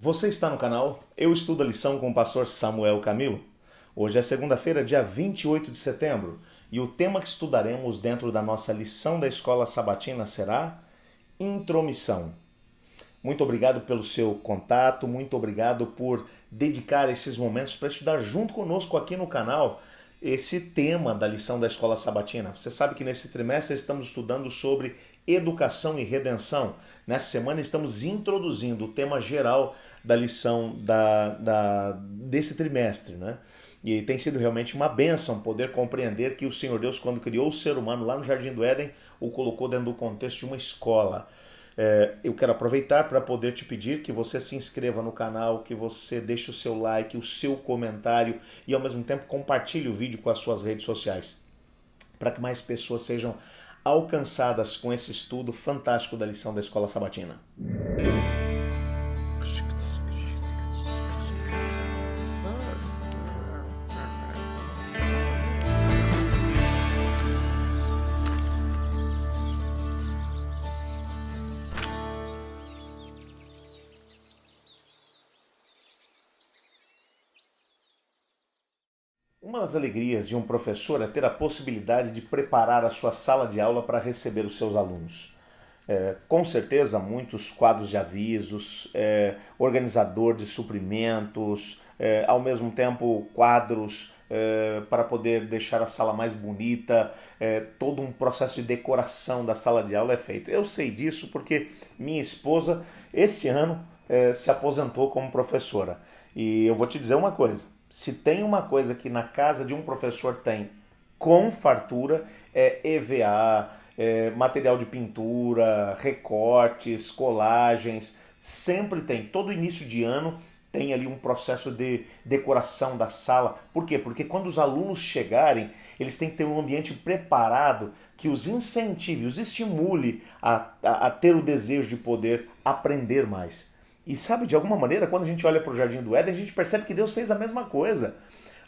Você está no canal Eu Estudo a Lição com o pastor Samuel Camilo. Hoje é segunda-feira, dia 28 de setembro, e o tema que estudaremos dentro da nossa lição da escola sabatina será intromissão. Muito obrigado pelo seu contato, muito obrigado por dedicar esses momentos para estudar junto conosco aqui no canal esse tema da lição da escola sabatina. Você sabe que nesse trimestre estamos estudando sobre educação e redenção. Nessa semana estamos introduzindo o tema geral da lição desse trimestre, né? E tem sido realmente uma bênção poder compreender que o Senhor Deus, quando criou o ser humano lá no Jardim do Éden, o colocou dentro do contexto de uma escola. Eu quero aproveitar para poder te pedir que você se inscreva no canal, que você deixe o seu like, o seu comentário e ao mesmo tempo compartilhe o vídeo com as suas redes sociais, para que mais pessoas sejam alcançadas com esse estudo fantástico da lição da Escola Sabatina. Uma das alegrias de um professor é ter a possibilidade de preparar a sua sala de aula para receber os seus alunos. Com certeza, muitos quadros de avisos, organizador de suprimentos, ao mesmo tempo quadros para poder deixar a sala mais bonita, todo um processo de decoração da sala de aula é feito. Eu sei disso porque minha esposa, esse ano, se aposentou como professora. E eu vou te dizer uma coisa. Se tem uma coisa que na casa de um professor tem com fartura, é EVA, material de pintura, recortes, colagens, sempre tem. Todo início de ano tem ali um processo de decoração da sala. Por quê? Porque quando os alunos chegarem, eles têm que ter um ambiente preparado que os incentive, os estimule a ter o desejo de poder aprender mais. E sabe, de alguma maneira, quando a gente olha para o Jardim do Éden, a gente percebe que Deus fez a mesma coisa.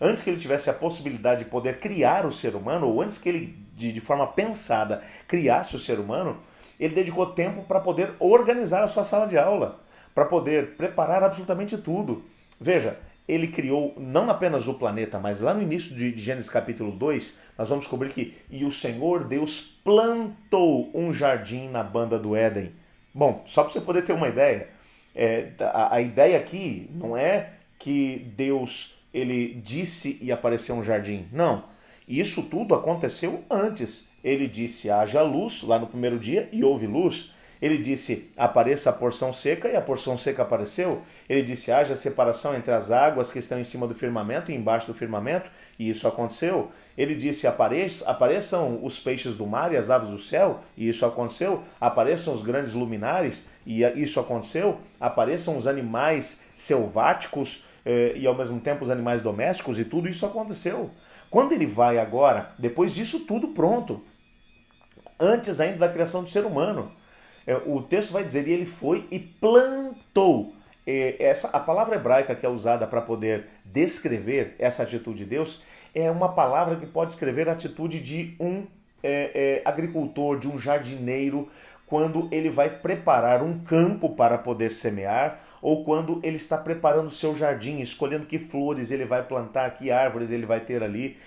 Antes que ele tivesse a possibilidade de poder criar o ser humano, ou antes que ele, de forma pensada, criasse o ser humano, ele dedicou tempo para poder organizar a sua sala de aula, para poder preparar absolutamente tudo. Veja, ele criou não apenas o planeta, mas lá no início de Gênesis capítulo 2, nós vamos descobrir que e o Senhor Deus plantou um jardim na banda do Éden. Bom, só para você poder ter uma ideia, a ideia aqui não é que Deus ele disse e apareceu um jardim. Não. Isso tudo aconteceu antes. Ele disse haja luz lá no primeiro dia e houve luz. Ele disse apareça a porção seca e a porção seca apareceu. Ele disse haja separação entre as águas que estão em cima do firmamento e embaixo do firmamento e isso aconteceu. Ele disse apareçam os peixes do mar e as aves do céu e isso aconteceu. Apareçam os grandes luminares e isso aconteceu. Apareçam os animais selváticos e ao mesmo tempo os animais domésticos e tudo isso aconteceu. Quando ele vai agora, depois disso tudo pronto, antes ainda da criação do ser humano, o texto vai dizer, e ele foi e plantou. A palavra hebraica que é usada para poder descrever essa atitude de Deus é uma palavra que pode descrever a atitude de um agricultor, de um jardineiro, quando ele vai preparar um campo para poder semear, ou quando ele está preparando o seu jardim, escolhendo que flores ele vai plantar, que árvores ele vai ter ali.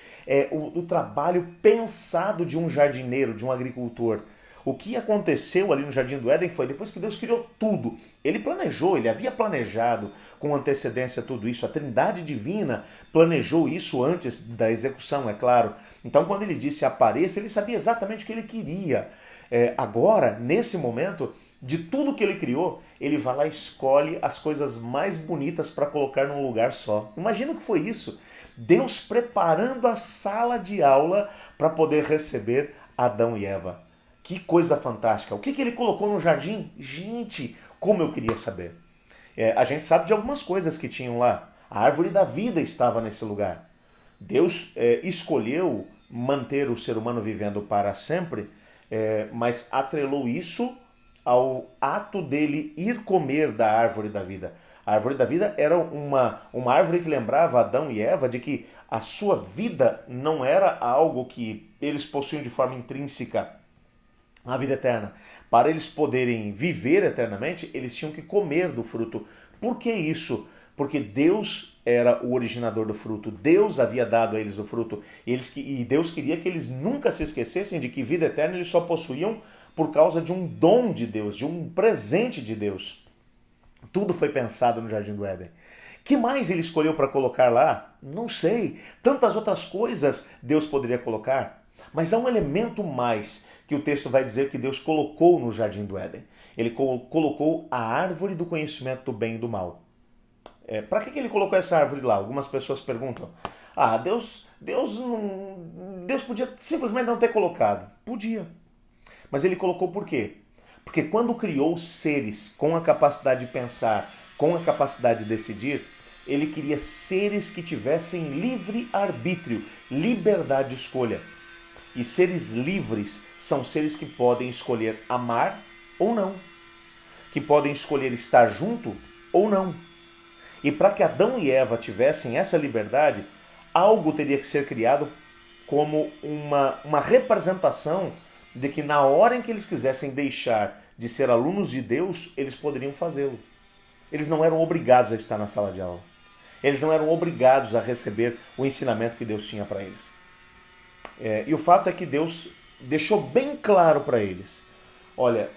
O trabalho pensado de um jardineiro, de um agricultor. O que aconteceu ali no Jardim do Éden foi, depois que Deus criou tudo, ele planejou, ele havia planejado com antecedência tudo isso, a Trindade Divina planejou isso antes da execução, é claro. Então quando ele disse apareça, ele sabia exatamente o que ele queria. Agora, nesse momento, de tudo que ele criou, ele vai lá e escolhe as coisas mais bonitas para colocar num lugar só. Imagina o que foi isso. Deus preparando a sala de aula para poder receber Adão e Eva. Que coisa fantástica. O que ele colocou no jardim? Gente, como eu queria saber. A gente sabe de algumas coisas que tinham lá. A árvore da vida estava nesse lugar. Deus escolheu manter o ser humano vivendo para sempre, mas atrelou isso ao ato dele ir comer da árvore da vida. A árvore da vida era uma árvore que lembrava Adão e Eva de que a sua vida não era algo que eles possuíam de forma intrínseca, a vida eterna. Para eles poderem viver eternamente, eles tinham que comer do fruto Por que isso? Porque Deus era o originador do fruto, Deus havia dado a eles o fruto, e Deus queria que eles nunca se esquecessem de que vida eterna eles só possuíam por causa de um dom de Deus, de um presente de Deus. Tudo foi pensado no Jardim do Éden. Que mais ele escolheu para colocar lá? Não sei. Tantas outras coisas Deus poderia colocar. Mas há um elemento mais que o texto vai dizer que Deus colocou no Jardim do Éden. Ele colocou a árvore do conhecimento do bem e do mal. Para que ele colocou essa árvore lá? Algumas pessoas perguntam. Ah, Deus podia simplesmente não ter colocado. Podia. Mas ele colocou por quê? Porque quando criou seres com a capacidade de pensar, com a capacidade de decidir, ele queria seres que tivessem livre arbítrio, liberdade de escolha. E seres livres são seres que podem escolher amar ou não, que podem escolher estar junto ou não. E para que Adão e Eva tivessem essa liberdade, algo teria que ser criado como uma representação de que na hora em que eles quisessem deixar de ser alunos de Deus, eles poderiam fazê-lo. Eles não eram obrigados a estar na sala de aula. Eles não eram obrigados a receber o ensinamento que Deus tinha para eles. E o fato é que Deus deixou bem claro para eles: olha,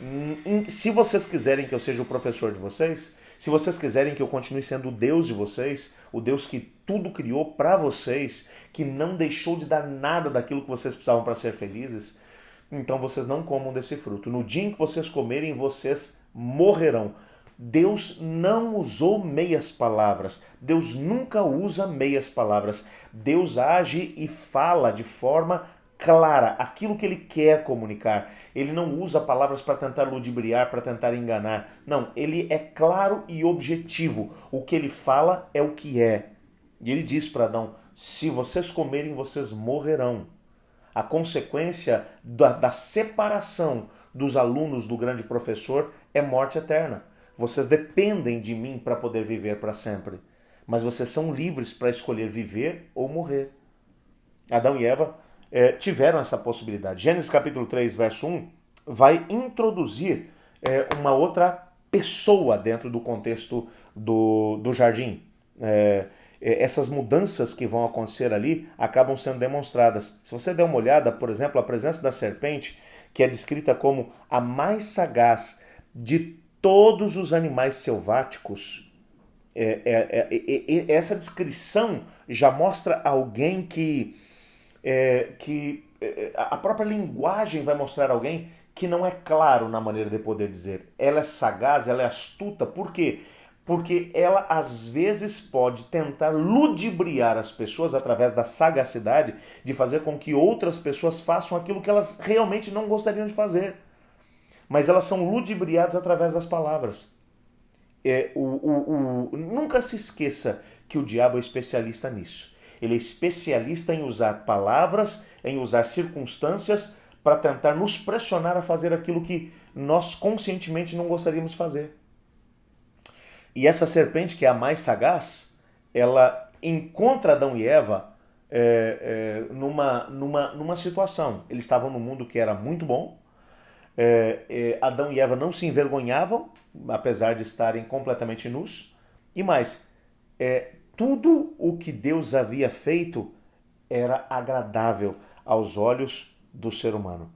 se vocês quiserem que eu seja o professor de vocês, se vocês quiserem que eu continue sendo o Deus de vocês, o Deus que tudo criou para vocês, que não deixou de dar nada daquilo que vocês precisavam para ser felizes, então vocês não comam desse fruto. No dia em que vocês comerem, vocês morrerão. Deus não usou meias palavras. Deus nunca usa meias palavras. Deus age e fala de forma clara aquilo que ele quer comunicar. Ele não usa palavras para tentar ludibriar, para tentar enganar. Não, ele é claro e objetivo. O que ele fala é o que é. E ele diz para Adão: se vocês comerem, vocês morrerão. A consequência da separação dos alunos do grande professor é morte eterna. Vocês dependem de mim para poder viver para sempre. Mas vocês são livres para escolher viver ou morrer. Adão e Eva tiveram essa possibilidade. Gênesis capítulo 3, verso 1, vai introduzir uma outra pessoa dentro do contexto do jardim. Essas mudanças que vão acontecer ali acabam sendo demonstradas. Se você der uma olhada, por exemplo, a presença da serpente, que é descrita como a mais sagaz de todos os animais selváticos, essa descrição já mostra alguém que a própria linguagem vai mostrar alguém que não é claro na maneira de poder dizer. Ela é sagaz, ela é astuta. Por quê? Porque ela às vezes pode tentar ludibriar as pessoas através da sagacidade de fazer com que outras pessoas façam aquilo que elas realmente não gostariam de fazer. Mas elas são ludibriadas através das palavras. Nunca se esqueça que o diabo é especialista nisso. Ele é especialista em usar palavras, em usar circunstâncias para tentar nos pressionar a fazer aquilo que nós conscientemente não gostaríamos de fazer. E essa serpente, que é a mais sagaz, ela encontra Adão e Eva numa situação. Eles estavam num mundo que era muito bom. Adão e Eva não se envergonhavam, apesar de estarem completamente nus. E mais, tudo o que Deus havia feito era agradável aos olhos do ser humano.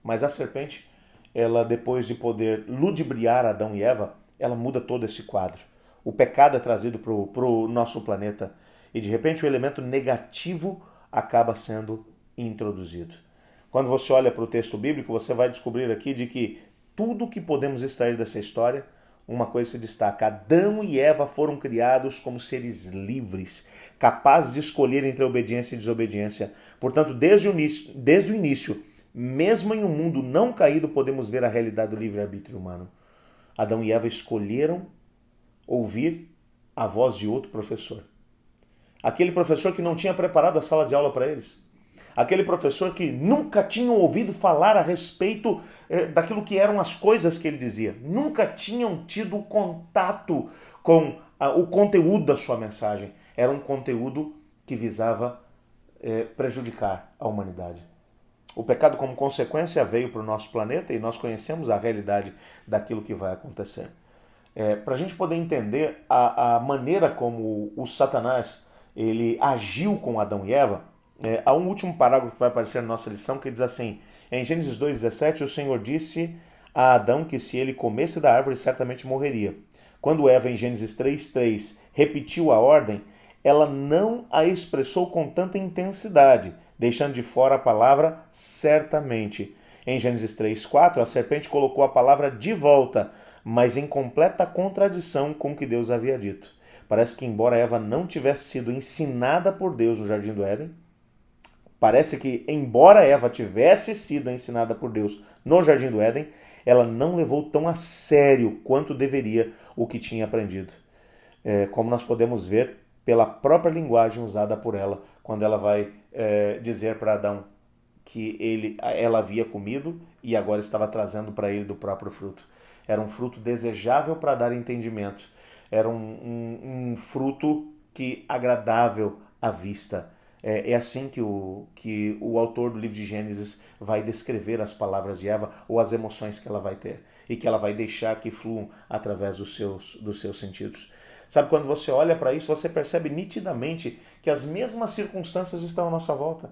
Mas a serpente, ela, depois de poder ludibriar Adão e Eva, ela muda todo esse quadro. O pecado é trazido para o nosso planeta e de repente o elemento negativo acaba sendo introduzido. Quando você olha para o texto bíblico, você vai descobrir aqui de que tudo que podemos extrair dessa história, uma coisa se destaca: Adão e Eva foram criados como seres livres, capazes de escolher entre a obediência e a desobediência. Portanto, desde o início, mesmo em um mundo não caído, podemos ver a realidade do livre-arbítrio humano. Adão e Eva escolheram ouvir a voz de outro professor. Aquele professor que não tinha preparado a sala de aula para eles. Aquele professor que nunca tinham ouvido falar a respeito daquilo que eram as coisas que ele dizia. Nunca tinham tido contato com o conteúdo da sua mensagem. Era um conteúdo que visava prejudicar a humanidade. O pecado, como consequência, veio para o nosso planeta e nós conhecemos a realidade daquilo que vai acontecer. Para a gente poder entender a maneira como o Satanás ele agiu com Adão e Eva, há um último parágrafo que vai aparecer na nossa lição que diz assim: em Gênesis 2,17, o Senhor disse a Adão que se ele comesse da árvore certamente morreria. Quando Eva, em Gênesis 3,3, repetiu a ordem, ela não a expressou com tanta intensidade, deixando de fora a palavra certamente. Em Gênesis 3,4, a serpente colocou a palavra de volta, mas em completa contradição com o que Deus havia dito. Parece que, embora Eva não tivesse sido ensinada por Deus no Jardim do Éden, parece que, embora Eva tivesse sido ensinada por Deus no Jardim do Éden, ela não levou tão a sério quanto deveria o que tinha aprendido. Como nós podemos ver pela própria linguagem usada por ela, quando ela vai dizer para Adão que ela havia comido e agora estava trazendo para ele do próprio fruto. Era um fruto desejável para dar entendimento. Era um fruto que agradável à vista. É assim que o autor do livro de Gênesis vai descrever as palavras de Eva ou as emoções que ela vai ter e que ela vai deixar que fluam através dos seus sentidos. Sabe, quando você olha para isso, você percebe nitidamente que as mesmas circunstâncias estão à nossa volta.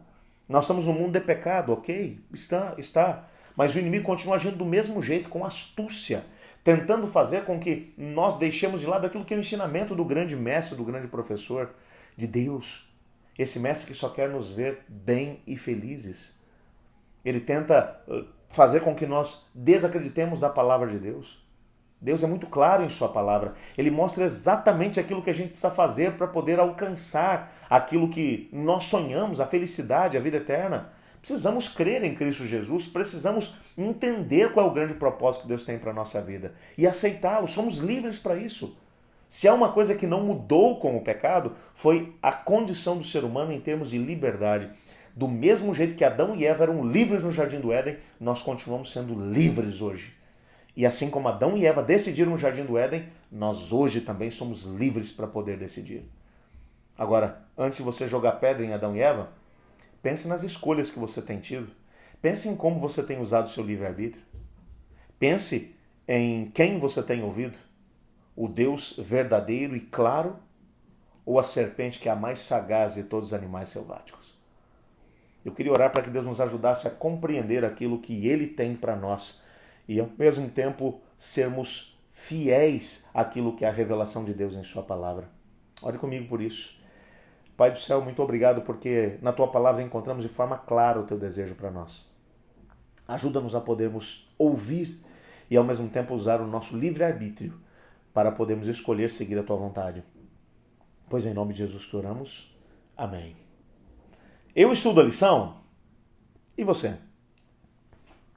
Nós estamos num mundo de pecado, ok? Está. Mas o inimigo continua agindo do mesmo jeito, com astúcia, tentando fazer com que nós deixemos de lado aquilo que é o ensinamento do grande mestre, do grande professor, de Deus. Esse mestre que só quer nos ver bem e felizes. Ele tenta fazer com que nós desacreditemos da palavra de Deus. Deus é muito claro em sua palavra. Ele mostra exatamente aquilo que a gente precisa fazer para poder alcançar aquilo que nós sonhamos, a felicidade, a vida eterna. Precisamos crer em Cristo Jesus, precisamos entender qual é o grande propósito que Deus tem para a nossa vida e aceitá-lo. Somos livres para isso. Se há uma coisa que não mudou com o pecado, foi a condição do ser humano em termos de liberdade. Do mesmo jeito que Adão e Eva eram livres no Jardim do Éden, nós continuamos sendo livres hoje. E assim como Adão e Eva decidiram no Jardim do Éden, nós hoje também somos livres para poder decidir. Agora, antes de você jogar pedra em Adão e Eva, pense nas escolhas que você tem tido. Pense em como você tem usado o seu livre-arbítrio. Pense em quem você tem ouvido. O Deus verdadeiro e claro ou a serpente que é a mais sagaz de todos os animais selváticos? Eu queria orar para que Deus nos ajudasse a compreender aquilo que Ele tem para nós e, ao mesmo tempo, sermos fiéis àquilo que é a revelação de Deus em Sua palavra. Ore comigo por isso. Pai do céu, muito obrigado porque na Tua palavra encontramos de forma clara o Teu desejo para nós. Ajuda-nos a podermos ouvir e, ao mesmo tempo, usar o nosso livre-arbítrio para podermos escolher seguir a Tua vontade. Pois em nome de Jesus que oramos. Amém. Eu estudo a lição. E você?